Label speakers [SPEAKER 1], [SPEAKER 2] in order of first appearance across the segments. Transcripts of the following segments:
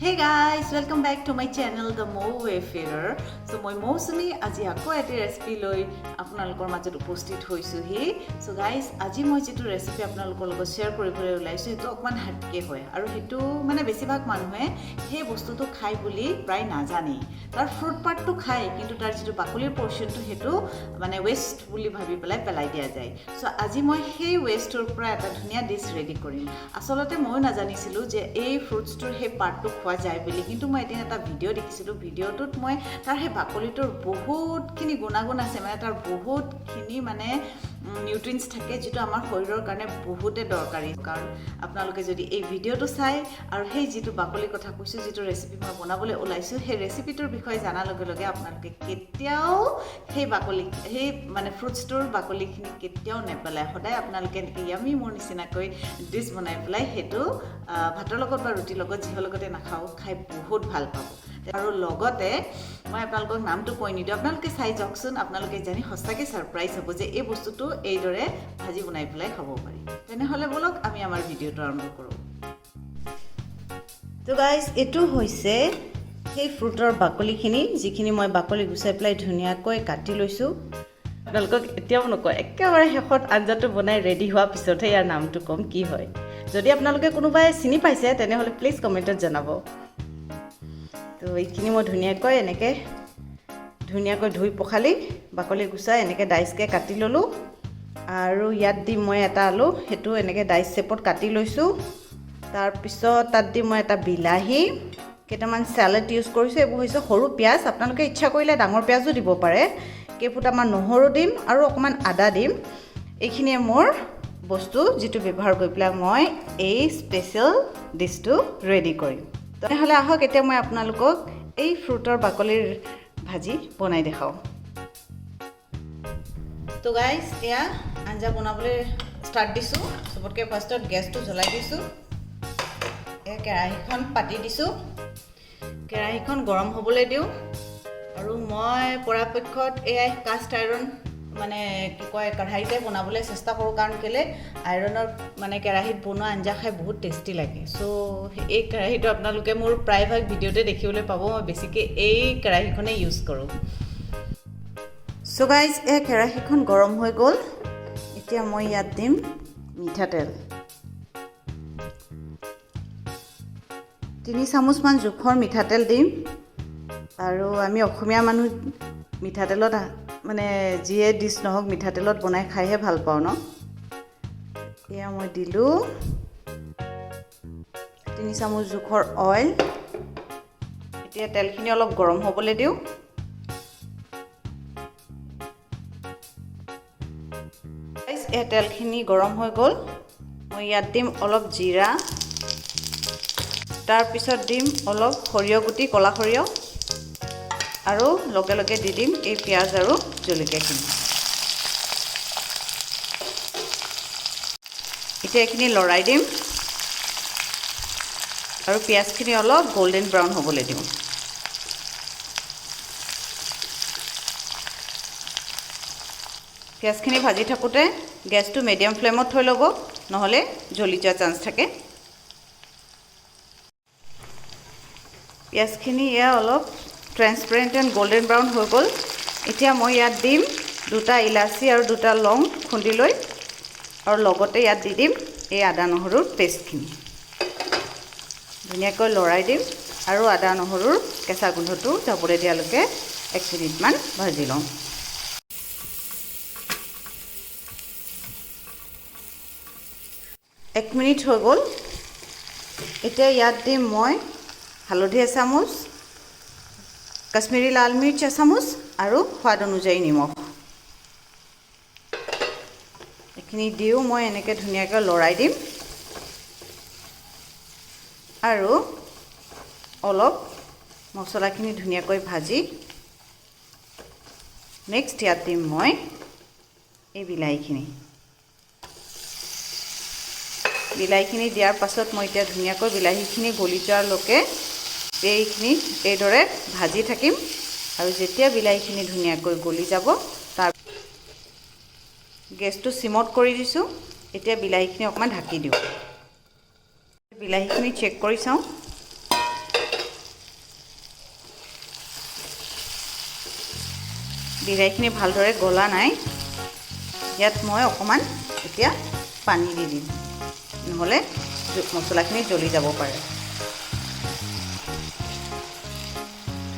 [SPEAKER 1] Hey guys, welcome back to my channel The Mo Wayfarer. So মই মৌসুমী আজি আকৌ এটা ৰেচিপি লৈ আপোনালোকৰ মাজত উপস্থিত হৈছো হি. So guys, আজি মই যেটো ৰেচিপি আপোনালোকৰ লগত শেয়াৰ কৰিবলৈ ওলাইছো এটো অকমান হাটকে হয় আৰু হেতু মানে বেছিভাগ মানুহে সেই বস্তুটো খাই বুলি প্ৰায় নাজানে. তাৰ ফ্ৰুট পাৰ্টটো খায় কিন্তু তাৰ যেটো বাকলিৰ পোৰশনটো হেতু মানে ওয়েস্ট বুলি ভাবি পেলাই দিয়া যায়. So আজি মই সেই ওয়েস্টৰ পৰা এটা ধুনিয়া ডিশ ৰেডি কৰিম. আসলতে মই নাজানিছিলো যে এই ফ্ৰুটছটোৰ সেই পাৰ্টটো খোৱা যায় বুলি কিন্তু মই এদিন এটা ভিডিও দেখিছিলো ভিডিওটোত মই তাৰ হে বাকলিটোৰ বহুতখিনি গুণাগুণ আছে মানে তাৰ বহুতখিনি মানে নিউট্ৰিয়েন্টস থাকে যেটো আমাৰ শৰীৰৰ কাৰণে বহুতে দৰকাৰী কাৰণ আপোনালোকে যদি এই ভিডিওটো চাই আৰু সেই যেটো বাকলি কথা কৈছো যেটো ৰেচিপি মই বনাবলৈ ওলাইছো সেই ৰেচিপিটোৰ বিষয়ে জানাৰ লগে লগে আপোনালোকে কেতিয়াও সেই বাকলি সেই মানে ফ্ৰুটছটোৰ বাকলিখিনি কেতিয়াও নেপেলাই সদায় আপোনালোকে ইয়ামি মোৰ নিচিনাকৈ ডিশ বনাই পেলাই হেতু ভাতৰ লগত বা ৰুটিৰ লগত যিহৰ লগতে নাখাও খাই বহুত ভাল পাব আৰু লগতে মই আপোনালোকক নামটো কৈ নিদিও আপোনালোকে চাই যাওকচোন আপোনালোকে জানি হস্তাকে সাৰপ্ৰাইজ হ'ব যে এই বস্তুটো এইদৰে ভাজি বনাই পেলাই খাব পাৰি তেনেহলে বলক আমি আমাৰ ভিডিওটো আৰম্ভ কৰো তো গাইস এটো হৈছে সেই ফ্ৰুটৰ বাকলিখিনি যিখিনি মই বাকলি গুছাই পেলাই ধুনিয়াকৈ কাটি লৈছো আপোনালোকক এতিয়াও নকয় একেবাৰে শেষত আঞ্জাটো বনাই ৰেডি হোৱা পিছতহে ইয়াৰ নামটো কম কি হয় যদি আপোনালোকে কোনোবাই চিনি পাইছে তেনেহলে প্লিজ কমেন্টত জনাব তো এইখিনি মই ধুনিয়াকৈ ধুই পখালি বাকলি গুছাই এনেকে ডাইচকে কাটি ললো আৰু ইয়াত দি মই এটা আলু হেতু এনেকে ডাইচ শেপত কাটি লৈছো তাৰ পিছত তাত দি মই এটা বিলাহী কেটামান সালাড ইউজ কৰিছো এবোৰ হৈছে সৰু পিয়াজ আপোনালোকে ইচ্ছা কৰিলে ডাঙৰ পিয়াজো দিব পাৰে কেইফুটামান নহৰু দিম আৰু অকমান আদা দিম এইখিনি মোৰ বস্তু যেটো ব্যৱহাৰ কৰি পেলাই মই এই স্পেশাল ডিশটো ৰেডি কৰিম তেনেহলে আহক এতিয়া মই আপোনালোকক এই ফ্ৰুটৰ বাকলিৰ ভাজি বনাই দেখাও তো গাইস এয়া আঞ্জা বনাবলৈ স্টাৰ্ট দিছো সবতকে ফাৰ্ষ্টত গেছটো জ্বলাই দিছো এয়া কেৰাহীখন পাতি দিছো কেৰাহীখন গৰম হ'বলৈ দিও আৰু মই পৰাপক্ষত এয়া কাষ্ট আইৰন মানে কি কয় কঢ়াইতে বনাবলৈ চেষ্টা কৰো কাৰণ কেলে আইৰনৰ মানে কেৰাহীত বনোৱা আঞ্জা খাই বহুত টেস্টি লাগে সো এই কেৰাহীটো আপোনালোকে মোৰ প্ৰায়ভাগ ভিডিওতে দেখিবলৈ পাব মই বেছিকৈ এই কেৰাহীখনে ইউজ কৰো সো গাইস এই কেৰাহীখন গৰম হৈ গ'ল এতিয়া মই ইয়াত দিম মিঠাতেল 3 চামুচ মান জোখৰ মিঠাতেল দিম আৰু আমি অসমীয়া মানুহ মিঠাতেলত মানে জিয়ে ডিশ নহক মিঠাতেলত বনাই খাইহে ভাল পাও ন এয়া মই দিলো 3 চামুচ জোখৰ অইল এতিয়া তেলখিনি অলপ গৰম হ'বলৈ দিও গাইস এই তেলখিনি গৰম হৈ গ'ল মই ইয়াত দিম অলপ জিৰা তাৰ পিছত দিম অলপ সৰিয়হ গুটি কলা সৰিয়হ আৰু লগে লগে দি দিম এই পিয়াজ আৰু জলকীয়াখিনি এতিয়া এখিনি লৰাই দিম আৰু পিয়াজখিনি অলপ গোল্ডেন ব্ৰাউন হ'বলৈ দিম পিয়াজখিনি ভাজি থাকোতে গেছটো মিডিয়াম ফ্লেমত থৈ ল'ব নহলে জ্বলি যোৱাৰ চান্স থাকে পিয়াজখিনি ইয়া অলপ ট্ৰান্সপাৰেন্ট এন্ড গোল্ডেন ব্ৰাউন হৈ গ'ল এতিয়া মই ইয়াত দিম দুটা ইলাচি আৰু দুটা লং খুন্দি লৈ আৰু লগতে ইয়াত দি দিম এই আদা নহৰুৰ পেষ্টখিনি ধুনিয়াকৈ লৰাই দিম আৰু আদা নহৰুৰ কেঁচা গোন্ধটো যাবলৈ দিয়ালৈকে 1 মিনিট মান ভাজি লওঁ 1 মিনিট হৈ গ'ল এতিয়া ইয়াত দিম মই হালধি এচামুচ কাশ্মীৰী লাল মিৰ্চ এচামুচ আৰু সোৱাদ অনুযায়ী নিমখ এখিনি দিও মই এনেকে ধুনিয়াকৈ লৰাই দিম আৰু অলপ মছলাখিনি ধুনিয়াকৈ ভাজি নেক্সট ইয়াত দিম মই এই বিলাহীখিনি দিয়াৰ পাছত মই এতিয়া ধুনিয়াকৈ বিলাহীখিনি গলি যোৱালৈকে এইখিনি এইদৰে ভাজি থাকিম আৰু যেতিয়া বিলাহীখিনি ধুনিয়াকৈ গলি যাব তাৰ গেছটো সিমত কৰি দিছো এতিয়া বিলাহীখিনি অকমান ঢাকি দিও বিলাহীখিনি চেক কৰি চাও বিলাহীখিনি ভালদৰে গলা নাই ইয়াত মই অকমান এতিয়া পানী দি দিম নহলে মছলাখিনি জ্বলি যাব পাৰে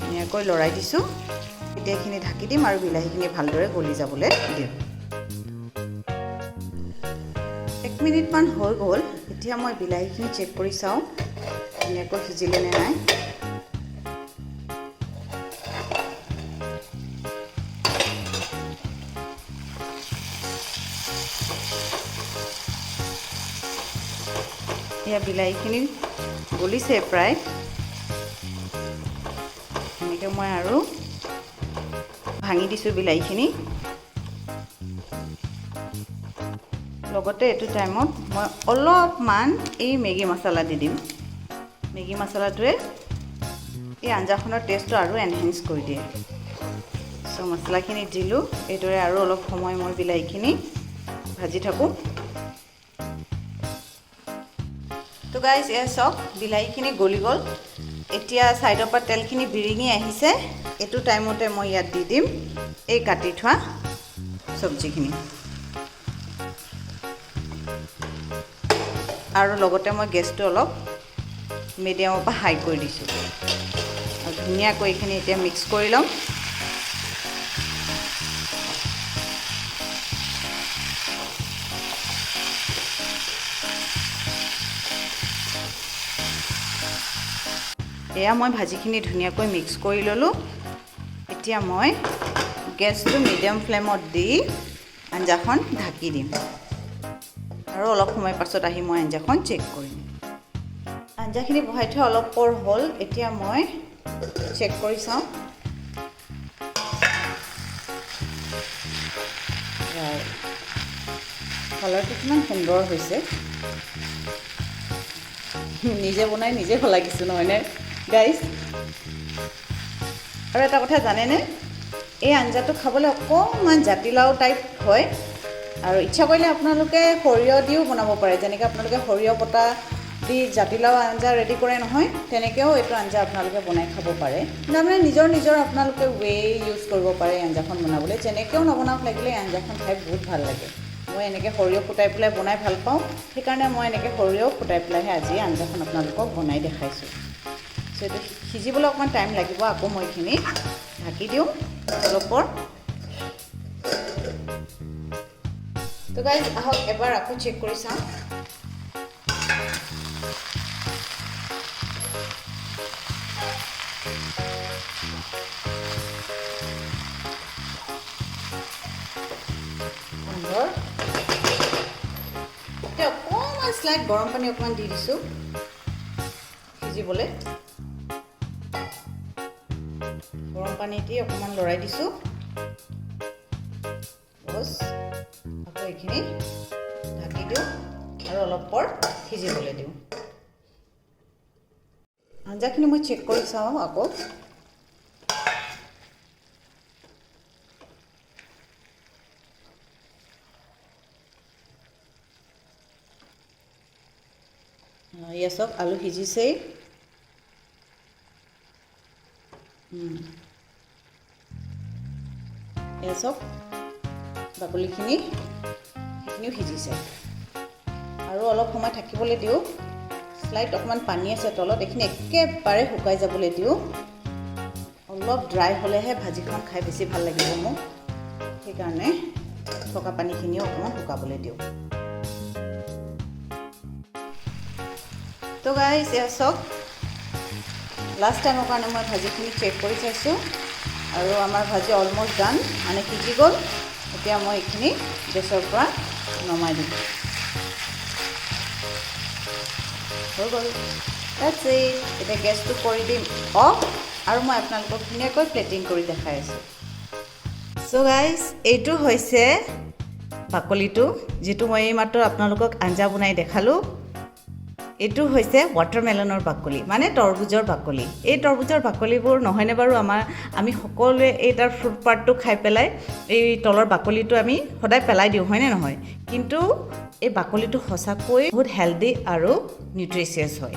[SPEAKER 1] ধুনীয়াকৈ লৰাই দিছোঁ এতিয়া এইখিনি ঢাকি দিম আৰু বিলাহীখিনি ভালদৰে গলি যাবলৈ দিম 1 মিনিটমান হৈ গ'ল এতিয়া মই বিলাহীখিনি চেক কৰি চাওঁ ধুনীয়াকৈ সিজিলে নে নাই এতিয়া বিলাহীখিনি গলিছে প্ৰায় এনেকৈ মই আৰু ভাঙি দিছোঁ বিলাহীখিনি লগতে এইটো টাইমত মই অলপমান এই মেগী মছলা দি দিম মেগী মছলাটোৱে এই আঞ্জাখনৰ টেষ্টটো আৰু এনহেন্স কৰি দিয়ে সো মছলাখিনি দিলোঁ এইদৰে আৰু অলপ সময় মই বিলাহীখিনি ভাজি থাকোঁ তো গাইজ এয়া চাওক বিলাহীখিনি গলি গ'ল এতিয়া সাইডৰ পৰা তেলখিনি বিৰিঙি আহিছে এইটো টাইমতে মই ইয়াত দি দিম এই কাটি থোৱা সবজিখিনি আৰু লগতে মই গেছটো অলপ মিডিয়ামৰ পৰা হাই কৰি দিছোঁ আৰু ধুনীয়াকৈ এইখিনি এতিয়া মিক্স কৰি ল'ম এয়া মই ভাজিখিনি ধুনীয়াকৈ মিক্স কৰি ল'লোঁ এতিয়া মই গেছটো মিডিয়াম ফ্লেমত দি আঞ্জাখন ঢাকি দিম আৰু অলপ সময় পাছত আহি মই আঞ্জাখন চেক কৰিম আঞ্জাখিনি বহাই থোৱা অলপ পৰ হ'ল এতিয়া মই চেক কৰি চাওঁ কালাৰটো কিমান সুন্দৰ হৈছে নিজে বনাই নিজে ভাল লাগিছে নহয়নে গাইজ আৰু এটা কথা জানেনে এই আঞ্জাটো খাবলৈ অকণমান জাতিলাও টাইপ হয় আৰু ইচ্ছা কৰিলে আপোনালোকে সৰিয়হ দিও বনাব পাৰে যেনেকৈ আপোনালোকে সৰিয়হ পটা দি জাতিলাও আঞ্জা ৰেডি কৰে নহয় তেনেকৈও এইটো আঞ্জা আপোনালোকে বনাই খাব পাৰে তাৰমানে নিজৰ আপোনালোকে ৱে ইউজ কৰিব পাৰে আঞ্জাখন বনাবলৈ যেনেকৈও নবনাওক লাগিলে এই আঞ্জাখন খাই বহুত ভাল লাগে মই এনেকৈ সৰিয়হ ফুটাই পেলাই বনাই ভাল পাওঁ সেইকাৰণে মই এনেকৈ সৰিয়হ ফুটাই পেলাইহে আজি আঞ্জাখন আপোনালোকক বনাই দেখাইছোঁ সো এইটো সিজিবলৈ অকণমান টাইম লাগিব আকৌ মই এইখিনি ঢাকি দিওঁ অলপৰ তো গাইজ আহক এবাৰ আকৌ চেক কৰি চাওঁ সুন্দৰ এতিয়া অকণমান স্লাইড গৰম পানী অকণমান দি দিছোঁ সিজিবলৈ গৰম পানী দি অকণমান লৰাই দিছোঁ বছ আকৌ এইখিনি ঢাকি দিওঁ আৰু অলপ পৰ সিজিবলৈ দিওঁ আঞ্জাখিনি মই চেক কৰি চাওঁ আকৌ এয়া চাওক আলু সিজিছেই এয়া চাওক বাকলিখিনি সেইখিনিও সিজিছে আৰু অলপ সময় থাকিবলৈ দিওঁ স্লাইড অকণমান পানী আছে তলত এইখিনি একেবাৰে শুকাই যাবলৈ দিওঁ অলপ ড্ৰাই হ'লেহে ভাজিখন খাই বেছি ভাল লাগিব মোক সেইকাৰণে থকা পানীখিনিও অকণমান শুকাবলৈ দিওঁ তো গাইজ এয়া চাওক লাষ্ট টাইমৰ কাৰণে মই ভাজিখিনি চেক কৰি চাইছোঁ আৰু আমাৰ ভাজি অলমষ্ট ডান মানে সিজি গ'ল এতিয়া মই এইখিনি গেছৰ পৰা নমাই দিম হৈ গ'ল দ্যাটছ ইট এতিয়া গেছটো কৰি দিম অফ আৰু মই আপোনালোকক ধুনীয়াকৈ প্লেটিং কৰি দেখাই আছোঁ চ' গাইজ এইটো হৈছে বাকলিটো যিটো মই এইমাত্ৰ আপোনালোকক আঞ্জা বনাই দেখালোঁ এইটো হৈছে ৱাটাৰমেলনৰ বাকলি মানে তৰবুজৰ বাকলি এই তৰবুজৰ বাকলিবোৰ নহয়নে বাৰু আমি সকলোৱে এই তাৰ ফ্ৰুট পাৰ্টটো খাই পেলাই এই তলৰ বাকলিটো আমি সদায় পেলাই দিওঁ হয়নে নহয় কিন্তু এই বাকলিটো সঁচাকৈ বহুত হেল্ডি আৰু নিউট্ৰিচিয়াছ হয়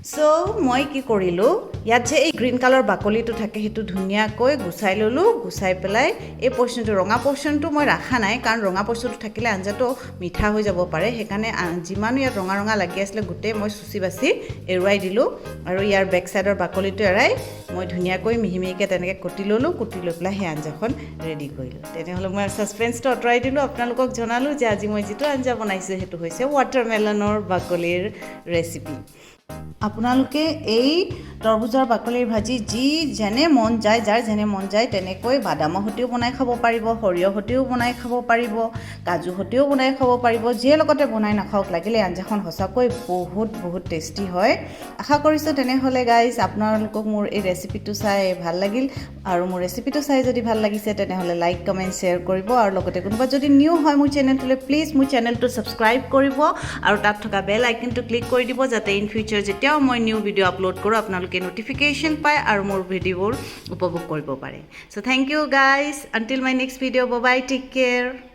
[SPEAKER 1] সো মই কি কৰিলোঁ ইয়াত যে এই গ্ৰীণ কালাৰ বাকলিটো থাকে সেইটো ধুনীয়াকৈ গুচাই ল'লোঁ গুচাই পেলাই এই পৰ্চনটো ৰঙা পৰ্চনটো মই ৰাখা নাই কাৰণ ৰঙা পৰ্চনটো থাকিলে আঞ্জাটো মিঠা হৈ যাব পাৰে সেইকাৰণে যিমানো ইয়াত ৰঙা ৰঙা লাগি আছিলে গোটেই মই চুচি বাচি এৰুৱাই দিলোঁ আৰু ইয়াৰ বেক চাইডৰ বাকলিটো এৰাই মই ধুনীয়াকৈ মিহি মিহিকৈ তেনেকৈ কুটি ল'লোঁ কুটি লৈ পেলাই সেই আঞ্জাখন ৰেডি কৰিলোঁ তেনেহ'লে মই ছাছপেন্সটো আঁতৰাই দিলোঁ আপোনালোকক জনালোঁ যে আজি মই যিটো আঞ্জা বনাইছোঁ সেইটো হৈছে ৱাটাৰমেলনৰ বাকলিৰ ৰেচিপি আপোনালোকে এই তৰমুজৰ বাকলিৰ ভাজি যি যেনে মন যায় যাৰ যেনে মন যায় তেনেকৈ বাদামৰ সৈতেও বনাই খাব পাৰিব সৰিয়হ সৈতেও বনাই খাব পাৰিব কাজু সৈতেও বনাই খাব পাৰিব যিয়ে লগতে বনাই নাখাওক লাগিলে আঞ্জাখন সঁচাকৈ বহুত টেষ্টি হয় আশা কৰিছোঁ তেনেহ'লে গাইজ আপোনালোকক মোৰ এই ৰেচিপিটো চাই ভাল লাগিল আৰু মোৰ ৰেচিপিটো চাই যদি ভাল লাগিছে তেনেহ'লে লাইক কমেণ্ট শ্বেয়াৰ কৰিব আৰু লগতে কোনোবা যদি নিউ হয় মোৰ চেনেলটোলৈ প্লিজ মোৰ চেনেলটো ছাবস্ক্ৰাইব কৰিব আৰু তাত থকা বেল আইকনটো ক্লিক কৰি দিব যাতে ইন ফিউচাৰ যেতিয়াও মই নিউ ভিডিঅ' আপলোড কৰোঁ আপোনালোকে নটিফিকেশ্যন পায় আৰু মোৰ ভিডিঅ'বোৰ উপভোগ কৰিব পাৰে so' thank you guys until my next video' bye take care